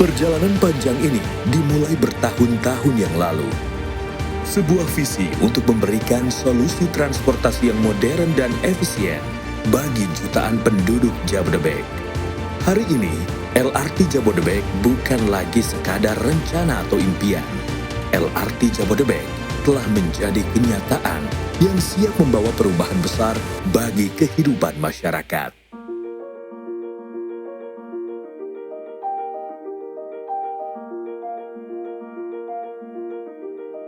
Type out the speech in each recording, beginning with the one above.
Perjalanan panjang ini dimulai bertahun-tahun yang lalu. Sebuah visi untuk memberikan solusi transportasi yang modern dan efisien bagi jutaan penduduk Jabodebek. Hari ini, LRT Jabodebek bukan lagi sekadar rencana atau impian. LRT Jabodebek telah menjadi kenyataan yang siap membawa perubahan besar bagi kehidupan masyarakat.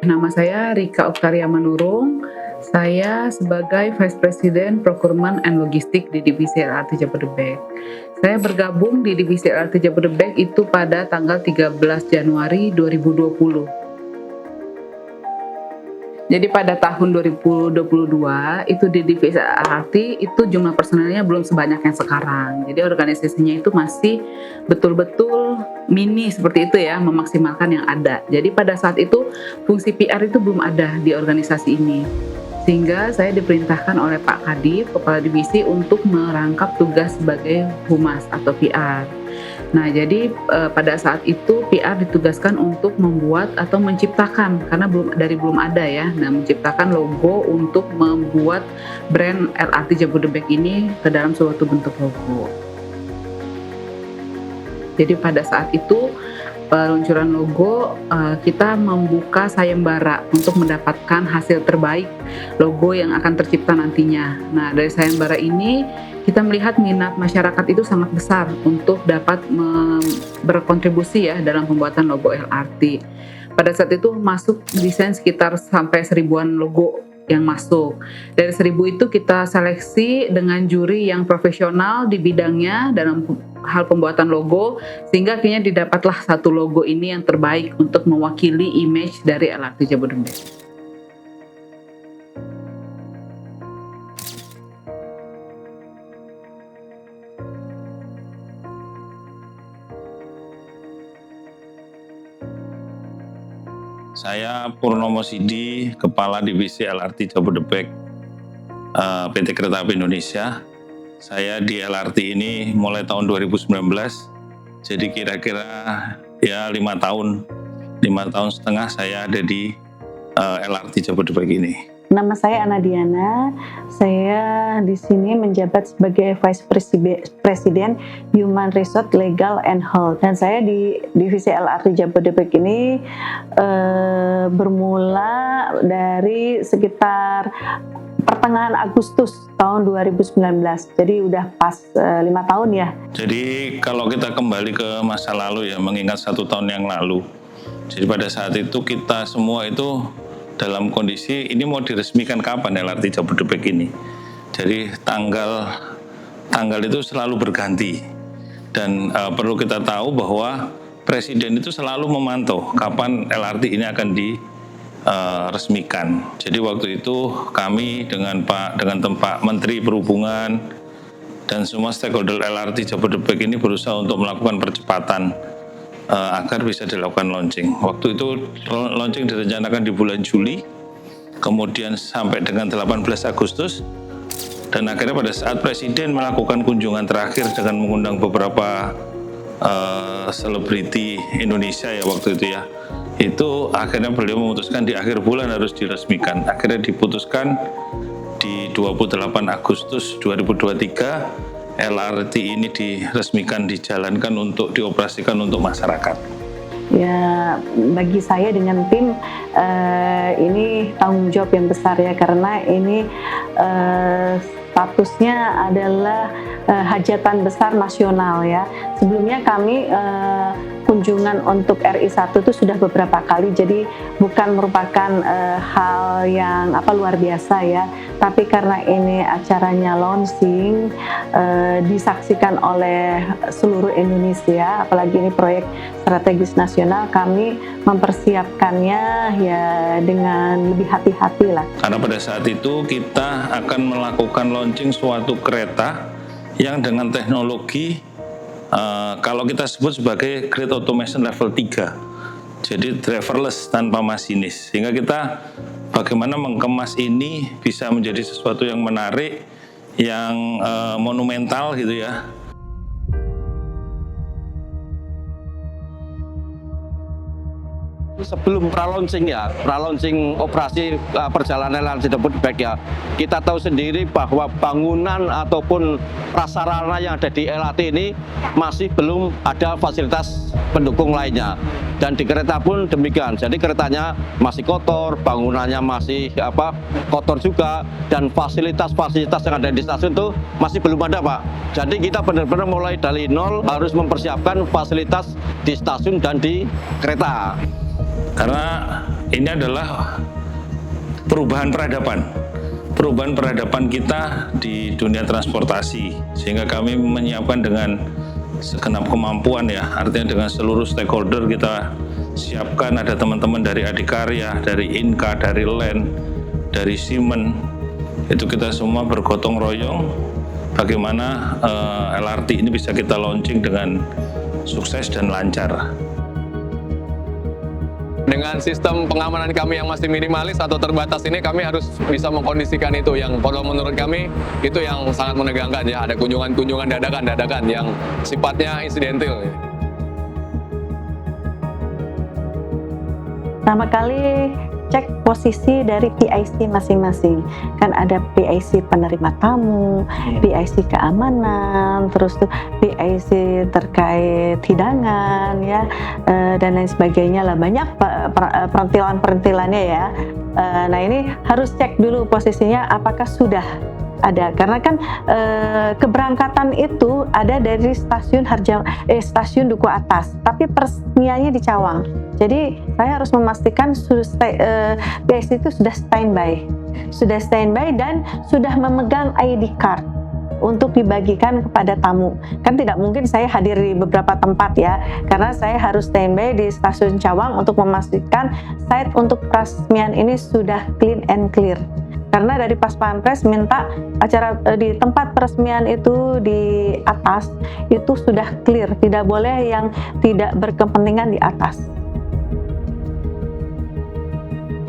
Nama saya Rika Oktaria Manurung. Saya sebagai Vice President Procurement and Logistik di Divisi LRT Jabodebek. Saya bergabung di Divisi LRT Jabodebek itu pada tanggal 13 Januari 2020. Jadi pada tahun 2022 itu di Divisi LRT itu jumlah personelnya belum sebanyak yang sekarang. Jadi organisasinya itu masih betul-betul mini seperti itu ya, memaksimalkan yang ada. Jadi pada saat itu fungsi PR itu belum ada di organisasi ini. Sehingga saya diperintahkan oleh Pak Kadif, Kepala Divisi, untuk merangkap tugas sebagai Humas atau PR. Nah, jadi pada saat itu PR ditugaskan untuk membuat atau menciptakan, karena belum ada ya, nah menciptakan logo untuk membuat brand LRT Jabodebek ini ke dalam suatu bentuk logo. Jadi pada saat itu peluncuran logo, kita membuka sayembara untuk mendapatkan hasil terbaik logo yang akan tercipta nantinya. Nah, dari sayembara ini kita melihat minat masyarakat itu sangat besar untuk dapat berkontribusi ya dalam pembuatan logo LRT. Pada saat itu masuk desain sekitar sampai 1000-an logo yang masuk. Dari 1000 itu kita seleksi dengan juri yang profesional di bidangnya dalam hal pembuatan logo, sehingga akhirnya didapatlah satu logo ini yang terbaik untuk mewakili image dari LRT Jabodebek. Saya Purnomo Sidi, Kepala Divisi LRT Jabodebek PT Kereta Api Indonesia. Saya di LRT ini mulai tahun 2019, jadi kira-kira ya 5 tahun setengah saya ada di LRT Jabodebek ini. Nama saya Ana Diana, saya di sini menjabat sebagai Vice President Human Resource Legal and Health. Dan saya di Divisi LRT Jabodebek ini bermula dari sekitar pertengahan Agustus tahun 2019. Jadi udah pas 5 tahun ya. Jadi kalau kita kembali ke masa lalu ya, mengingat 1 tahun yang lalu. Jadi pada saat itu kita semua itu dalam kondisi ini mau diresmikan kapan LRT Jabodebek ini. Jadi tanggal itu selalu berganti. Dan perlu kita tahu bahwa Presiden itu selalu memantau kapan LRT ini akan diresmikan. Jadi waktu itu kami dengan Pak Menteri Perhubungan dan semua stakeholder LRT Jabodebek ini berusaha untuk melakukan percepatan agar bisa dilakukan launching. Waktu itu launching direncanakan di bulan Juli, kemudian sampai dengan 18 Agustus, dan akhirnya pada saat Presiden melakukan kunjungan terakhir dengan mengundang beberapa selebriti Indonesia ya waktu itu ya, itu akhirnya beliau memutuskan di akhir bulan harus diresmikan. Akhirnya diputuskan di 28 Agustus 2023 LRT ini diresmikan, dijalankan untuk dioperasikan untuk masyarakat. Ya, bagi saya dengan tim ini tanggung jawab yang besar ya, karena ini statusnya adalah hajatan besar nasional ya. Sebelumnya kami kunjungan untuk RI1 itu sudah beberapa kali, jadi bukan merupakan hal yang luar biasa ya, tapi karena ini acaranya launching disaksikan oleh seluruh Indonesia, apalagi ini proyek strategis nasional, kami mempersiapkannya ya dengan lebih hati-hati lah. Karena pada saat itu kita akan melakukan launching suatu kereta yang dengan teknologi kalau kita sebut sebagai Grid Automation Level 3, jadi driverless tanpa masinis, sehingga kita bagaimana mengemas ini bisa menjadi sesuatu yang menarik, yang monumental gitu ya. Sebelum pra-launching ya, pra-launching operasi perjalanan LRT Jabodebek ya, kita tahu sendiri bahwa bangunan ataupun prasarana yang ada di LRT ini masih belum ada fasilitas pendukung lainnya. Dan di kereta pun demikian, jadi keretanya masih kotor, bangunannya masih kotor juga, dan fasilitas-fasilitas yang ada di stasiun itu masih belum ada, Pak. Jadi kita benar-benar mulai dari nol harus mempersiapkan fasilitas di stasiun dan di kereta. Karena ini adalah perubahan peradaban kita di dunia transportasi, sehingga kami menyiapkan dengan segenap kemampuan ya, artinya dengan seluruh stakeholder kita siapkan, ada teman-teman dari Adikarya, dari Inka, dari LEN, dari Siemens, itu kita semua bergotong royong bagaimana LRT ini bisa kita launching dengan sukses dan lancar. Dengan sistem pengamanan kami yang masih minimalis atau terbatas ini, kami harus bisa mengkondisikan itu, yang kalau menurut kami itu yang sangat menegangkan ya. Ada kunjungan-kunjungan dadakan yang sifatnya insidental. Pertama kali cek posisi dari PIC masing-masing. Kan ada PIC penerima tamu, PIC keamanan, terus tuh PIC terkait hidangan ya, dan lain sebagainya lah. Banyak perintilan-perintilannya ya. Nah ini harus cek dulu posisinya apakah sudah ada, karena kan keberangkatan itu ada dari stasiun Duku Atas, tapi peresmiannya di Cawang. Jadi saya harus memastikan PIC itu sudah standby dan sudah memegang ID card untuk dibagikan kepada tamu. Kan tidak mungkin saya hadir di beberapa tempat ya, karena saya harus standby di stasiun Cawang untuk memastikan site untuk peresmian ini sudah clean and clear. Karena dari Pas Pampres minta acara di tempat peresmian itu di atas itu sudah clear, tidak boleh yang tidak berkepentingan di atas.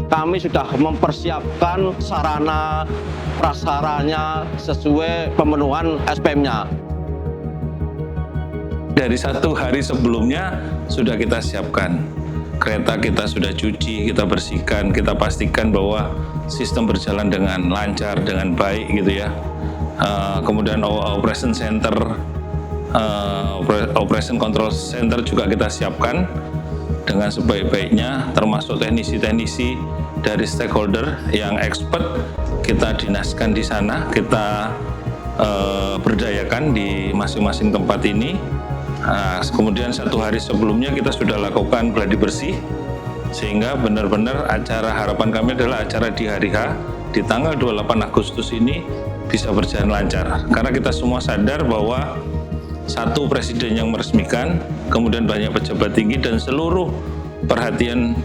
Kami sudah mempersiapkan sarana prasaranya sesuai pemenuhan SPM-nya. Dari 1 hari sebelumnya sudah kita siapkan. Kereta kita sudah cuci, kita bersihkan, kita pastikan bahwa sistem berjalan dengan lancar, dengan baik gitu ya. Kemudian operation center, operation control center juga kita siapkan dengan sebaik-baiknya, termasuk teknisi-teknisi dari stakeholder yang expert kita dinaskan di sana, kita berdayakan di masing-masing tempat ini. Kemudian 1 hari sebelumnya kita sudah lakukan gladi bersih, sehingga benar-benar acara, harapan kami adalah acara di hari H di tanggal 28 Agustus ini bisa berjalan lancar, karena kita semua sadar bahwa satu presiden yang meresmikan, kemudian banyak pejabat tinggi dan seluruh perhatian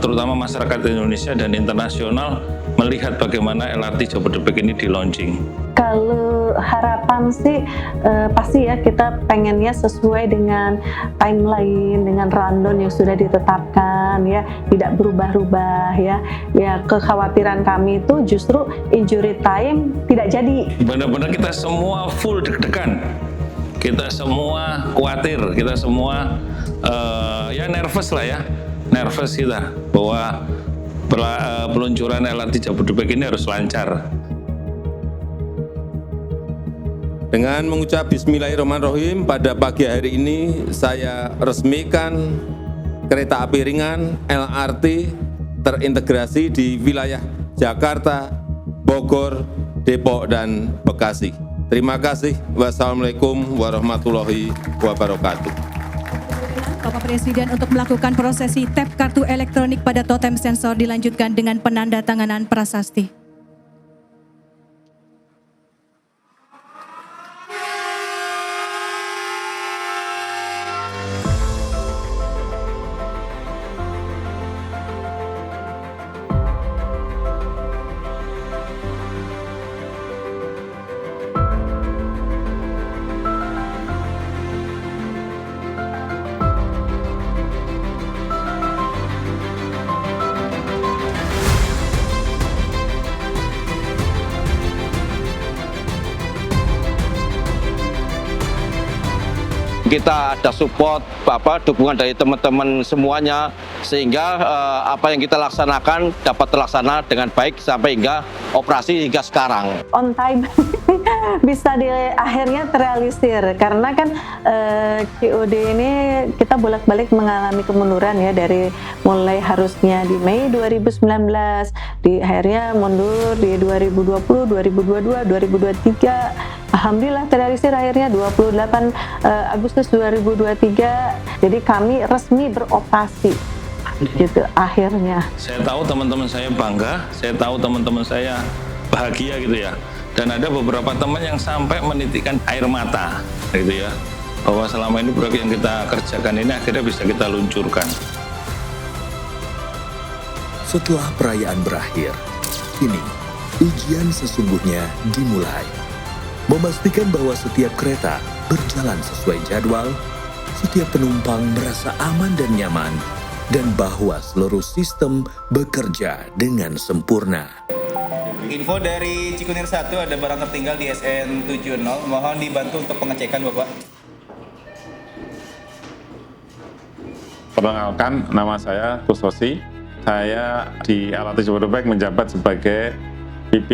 terutama masyarakat Indonesia dan internasional melihat bagaimana LRT Jabodebek ini di launching. Kalau harapan sih pasti ya kita pengennya sesuai dengan timeline, dengan rundown yang sudah ditetapkan ya, tidak berubah-ubah ya. Ya kekhawatiran kami itu justru injury time tidak jadi. Benar-benar kita semua full deg-degan, kita semua khawatir, kita semua ya nervous lah ya, nervous kita bahwa peluncuran LRT Jabodebek ini harus lancar. Dengan mengucap Bismillahirrahmanirrahim, pada pagi hari ini saya resmikan kereta api ringan LRT terintegrasi di wilayah Jakarta, Bogor, Depok, dan Bekasi. Terima kasih. Wassalamualaikum warahmatullahi wabarakatuh. Bapak Presiden untuk melakukan prosesi tap kartu elektronik pada totem sensor dilanjutkan dengan penandatanganan prasasti. Kita ada support, dukungan dari teman-teman semuanya, sehingga apa yang kita laksanakan dapat terlaksana dengan baik sampai hingga operasi hingga sekarang. On time bisa akhirnya terrealisir karena kan COD ini kita bolak-balik mengalami kemunduran ya, dari mulai harusnya di Mei 2019 di akhirnya mundur di 2020, 2022, 2023. Alhamdulillah terrealisir akhirnya 28 Agustus 2023. Jadi kami resmi beroperasi gitu akhirnya. Saya tahu teman-teman saya bangga, saya tahu teman-teman saya bahagia gitu ya. Dan ada beberapa teman yang sampai menitikkan air mata gitu ya, bahwa selama ini proyek yang kita kerjakan ini akhirnya bisa kita luncurkan. Setelah perayaan berakhir, kini ujian sesungguhnya dimulai. Memastikan bahwa setiap kereta berjalan sesuai jadwal, setiap penumpang merasa aman dan nyaman, dan bahwa seluruh sistem bekerja dengan sempurna. Info dari Cikunir 1, ada barang tertinggal di SN70. Mohon dibantu untuk pengecekan, Bapak. Perkenalkan, nama saya Kusosi. Saya di LRT Jabodebek menjabat sebagai VP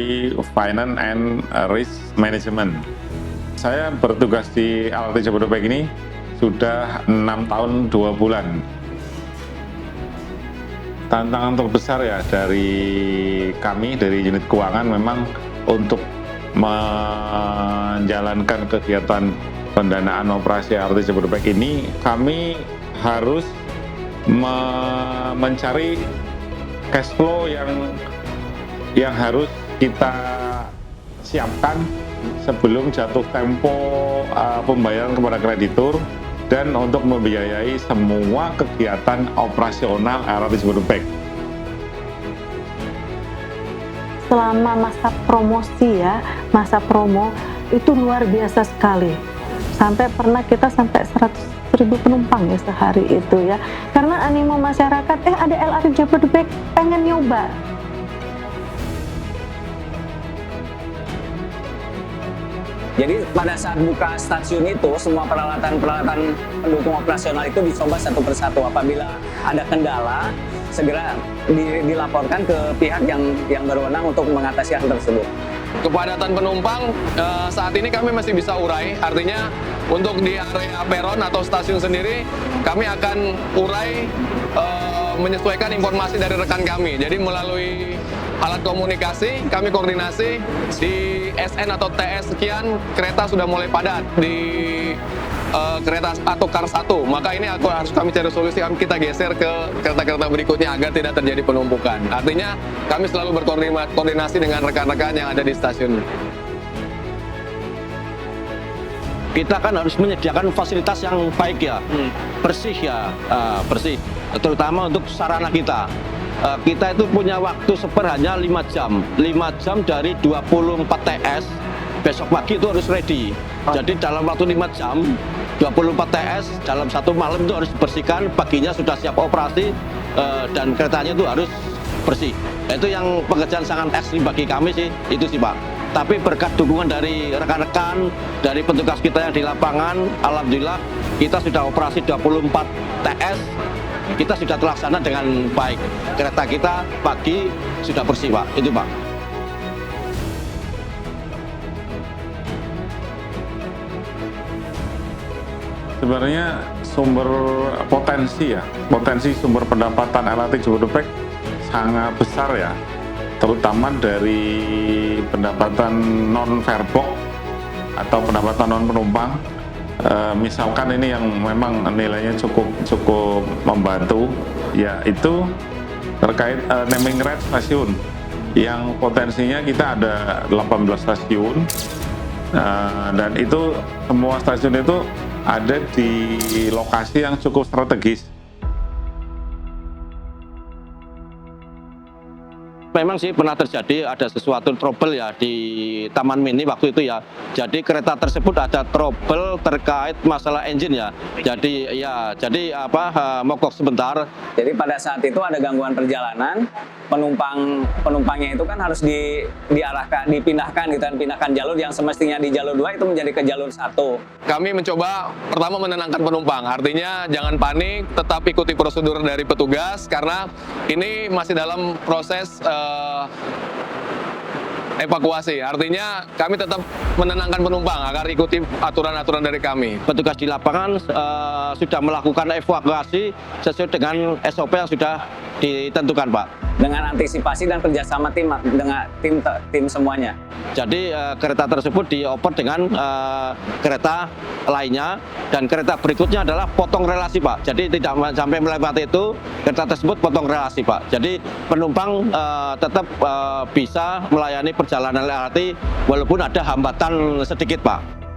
Finance and Risk Management. Saya bertugas di LRT Jabodebek ini sudah 6 tahun 2 bulan. Tantangan terbesar ya dari kami, dari unit keuangan, memang untuk menjalankan kegiatan pendanaan operasi LRT Jabodebek ini, kami harus mencari cash flow yang harus kita siapkan sebelum jatuh tempo pembayaran kepada kreditur dan untuk membiayai semua kegiatan operasional LRT Jabodebek. Selama masa promosi ya, masa promo itu luar biasa sekali. Sampai pernah kita sampai 100.000 penumpang ya sehari itu ya. Karena animo masyarakat, ada LRT Jabodebek, pengen nyoba. Jadi pada saat buka stasiun itu, semua peralatan-peralatan pendukung operasional itu dicoba satu persatu. Apabila ada kendala, segera dilaporkan ke pihak yang berwenang untuk mengatasi hal tersebut. Kepadatan penumpang saat ini kami masih bisa urai, artinya untuk di area peron atau stasiun sendiri kami akan urai menyesuaikan informasi dari rekan kami. Jadi melalui alat komunikasi kami koordinasi di SN atau TS sekian kereta sudah mulai padat di kereta atau KAR 1, maka ini harus kami cari solusi, kita geser ke kereta-kereta berikutnya agar tidak terjadi penumpukan. Artinya kami selalu berkoordinasi dengan rekan-rekan yang ada di stasiun. Kita kan harus menyediakan fasilitas yang baik ya, bersih ya, bersih, terutama untuk sarana kita. Kita itu punya waktu seper hanya 5 jam, 5 jam dari 24 TS, besok pagi itu harus ready. Jadi dalam waktu 5 jam, 24 TS dalam satu malam itu harus dibersihkan, paginya sudah siap operasi dan keretanya itu harus bersih. Itu yang pekerjaan sangat ekstrim bagi kami sih, itu sih Pak. Tapi berkat dukungan dari rekan-rekan, dari petugas kita yang di lapangan, alhamdulillah kita sudah operasi 24 TS, kita sudah terlaksana dengan baik. Kereta kita pagi sudah bersih Pak, itu Pak. Sebenarnya sumber potensi sumber pendapatan LRT Jabodebek sangat besar ya, terutama dari pendapatan non farebox atau pendapatan non penumpang. Misalkan ini yang memang nilainya cukup membantu, yaitu terkait naming right stasiun yang potensinya kita ada 18 stasiun, dan itu semua stasiun itu ada di lokasi yang cukup strategis. memang sih pernah terjadi ada sesuatu trouble ya di Taman Mini waktu itu ya. Jadi kereta tersebut ada trouble terkait masalah engine ya. Jadi mogok sebentar. Jadi pada saat itu ada gangguan perjalanan, penumpangnya itu kan harus dipindahkan gitu kan, pindahkan jalur yang semestinya di jalur 2 itu menjadi ke jalur 1. Kami mencoba pertama menenangkan penumpang, artinya jangan panik, tetap ikuti prosedur dari petugas karena ini masih dalam proses evakuasi. Artinya kami tetap menenangkan penumpang agar ikuti aturan-aturan dari kami. Petugas di lapangan sudah melakukan evakuasi sesuai dengan SOP yang sudah ditentukan, Pak. Dengan antisipasi dan kerjasama dengan tim semuanya. Jadi kereta tersebut dioper dengan kereta lainnya dan kereta berikutnya adalah potong relasi, Pak. Jadi tidak sampai melewati itu, kereta tersebut potong relasi, Pak. Jadi penumpang tetap bisa melayani perjalanan LRT walaupun ada hambatan sedikit, Pak.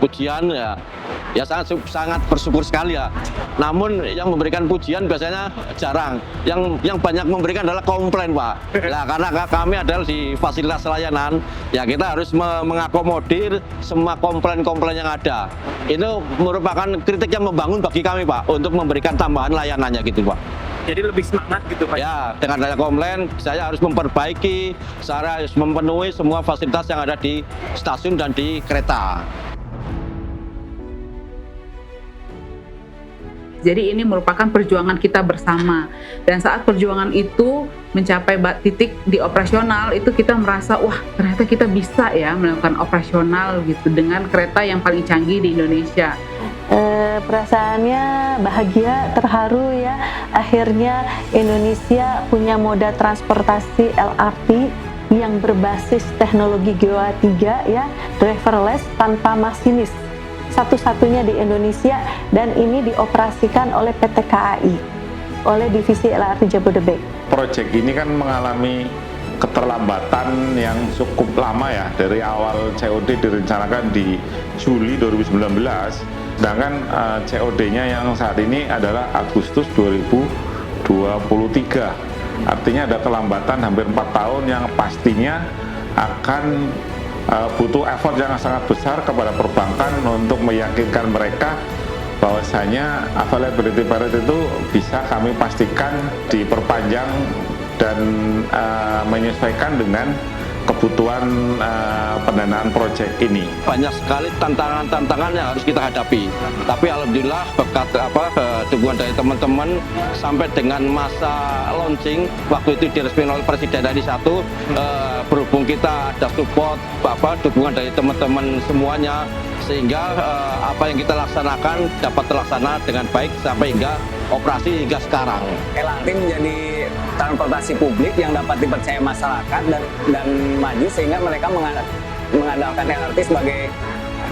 Pujian ya sangat bersyukur sekali ya. Namun yang memberikan pujian biasanya jarang. Yang banyak memberikan adalah komplain, Pak. Nah, karena kami adalah di fasilitas layanan, ya kita harus mengakomodir semua komplain-komplain yang ada. Itu merupakan kritik yang membangun bagi kami, Pak, untuk memberikan tambahan layanannya gitu, Pak. Jadi lebih semangat gitu, Pak? Ya, dengan adanya komplain, saya harus memperbaiki, saya harus memenuhi semua fasilitas yang ada di stasiun dan di kereta. Jadi ini merupakan perjuangan kita bersama, dan saat perjuangan itu mencapai titik di operasional itu kita merasa wah ternyata kita bisa ya melakukan operasional gitu dengan kereta yang paling canggih di Indonesia. Perasaannya bahagia, terharu ya, akhirnya Indonesia punya moda transportasi LRT yang berbasis teknologi GOA 3 ya, driverless tanpa masinis, satu-satunya di Indonesia, dan ini dioperasikan oleh PT KAI, oleh divisi LRT Jabodebek. Proyek ini kan mengalami keterlambatan yang cukup lama ya, dari awal COD direncanakan di Juli 2019, sedangkan COD-nya yang saat ini adalah Agustus 2023. Artinya ada kelambatan hampir 4 tahun yang pastinya akan butuh effort yang sangat besar kepada perbankan untuk meyakinkan mereka bahwasanya availability period itu bisa kami pastikan diperpanjang dan menyesuaikan dengan kebutuhan pendanaan proyek ini. Banyak sekali tantangan-tantangan yang harus kita hadapi. Tapi alhamdulillah berkat dukungan dari teman-teman sampai dengan masa launching waktu itu diresmikan oleh Presiden dari satu, berhubung kita ada support dukungan dari teman-teman semuanya, sehingga apa yang kita laksanakan dapat terlaksana dengan baik sampai hingga operasi hingga sekarang. LRT menjadi transportasi publik yang dapat dipercaya masyarakat dan maju, sehingga mereka mengandalkan LRT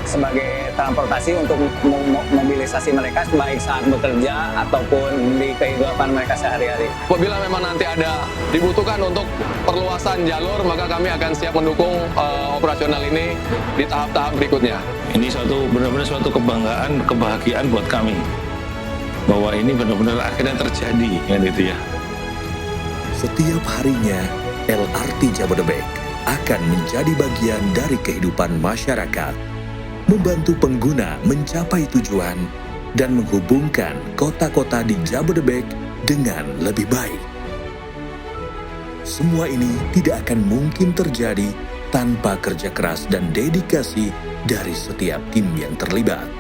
sebagai transportasi untuk mobilisasi mereka baik saat bekerja ataupun di kehidupan mereka sehari-hari. Apabila memang nanti dibutuhkan untuk perluasan jalur, maka kami akan siap mendukung operasional ini di tahap-tahap berikutnya. Ini benar-benar suatu kebanggaan, kebahagiaan buat kami bahwa ini benar-benar akhirnya terjadi kan itu ya. Setiap harinya LRT Jabodebek akan menjadi bagian dari kehidupan masyarakat, membantu pengguna mencapai tujuan dan menghubungkan kota-kota di Jabodebek dengan lebih baik. Semua ini tidak akan mungkin terjadi tanpa kerja keras dan dedikasi dari setiap tim yang terlibat.